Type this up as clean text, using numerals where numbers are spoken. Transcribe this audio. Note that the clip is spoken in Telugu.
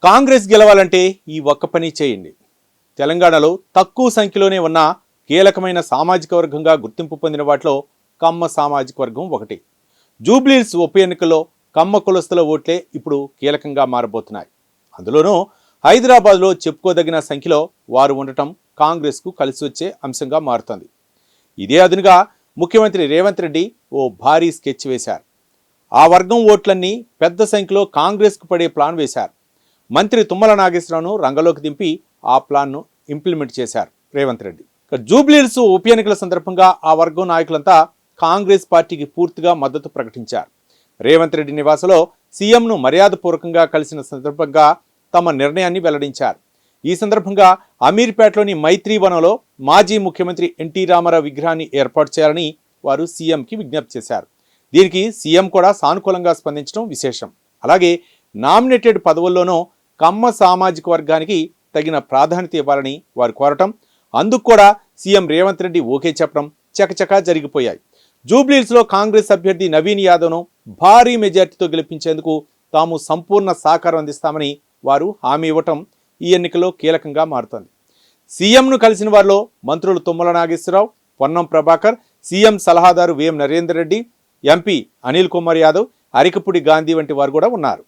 కాంగ్రెస్ గెలవాలంటే ఈ ఒక్క పని చేయండి. తెలంగాణలో తక్కువ సంఖ్యలోనే ఉన్న కీలకమైన సామాజిక వర్గంగా గుర్తింపు పొందిన వాటిలో కమ్మ సామాజిక వర్గం ఒకటి. జూబ్లీహిల్స్ ఉప ఎన్నికల్లో కమ్మ కులస్తుల ఓట్లే ఇప్పుడు కీలకంగా మారబోతున్నాయి. అందులోనూ హైదరాబాద్లో చెప్పుకోదగిన సంఖ్యలో వారు ఉండటం కాంగ్రెస్కు కలిసి వచ్చే అంశంగా మారుతోంది. ఇదే అదునుగా ముఖ్యమంత్రి రేవంత్ రెడ్డి ఓ భారీ స్కెచ్ వేశారు. ఆ వర్గం ఓట్లన్నీ పెద్ద సంఖ్యలో కాంగ్రెస్కు పడే ప్లాన్ వేశారు. మంత్రి తుమ్మల నాగేశ్వరరావును రంగంలోకి దింపి ఆ ప్లాన్ను ఇంప్లిమెంట్ చేశారు రేవంత్ రెడ్డి. జూబ్లీహిల్స్ ఉప ఎన్నికల సందర్భంగా ఆ వర్గం నాయకులంతా కాంగ్రెస్ పార్టీకి పూర్తిగా మద్దతు ప్రకటించారు. రేవంత్ రెడ్డి నివాసంలో సీఎంను మర్యాదపూర్వకంగా కలిసిన సందర్భంగా తమ నిర్ణయాన్ని వెల్లడించారు. ఈ సందర్భంగా అమీర్పేటలోని మైత్రీవనంలో మాజీ ముఖ్యమంత్రి ఎన్టీ రామారావు విగ్రహాన్ని ఏర్పాటు చేయాలని వారు సీఎంకి విజ్ఞప్తి చేశారు. దీనికి సీఎం కూడా సానుకూలంగా స్పందించడం విశేషం. అలాగే నామినేటెడ్ పదవుల్లోనూ కమ్మ సామాజిక వర్గానికి తగిన ప్రాధాన్యత ఇవ్వాలని వారు కోరటం, అందుకు కూడా సీఎం రేవంత్ రెడ్డి ఓకే చెప్పడం చకచకా జరిగిపోయాయి. జూబ్లీహిల్స్లో కాంగ్రెస్ అభ్యర్థి నవీన్ యాదవ్ను భారీ మెజార్టీతో గెలిపించేందుకు తాము సంపూర్ణ సహకారం అందిస్తామని వారు హామీ ఇవ్వటం ఈ ఎన్నికల్లో కీలకంగా మారుతోంది. సీఎంను కలిసిన వారిలో మంత్రులు తుమ్మల నాగేశ్వరరావు, పొన్నం ప్రభాకర్, సీఎం సలహాదారు వేం నరేందర్ రెడ్డి, ఎంపీ అనిల్ కుమార్ యాదవ్, అరికపూడి గాంధీ వంటి వారు కూడా ఉన్నారు.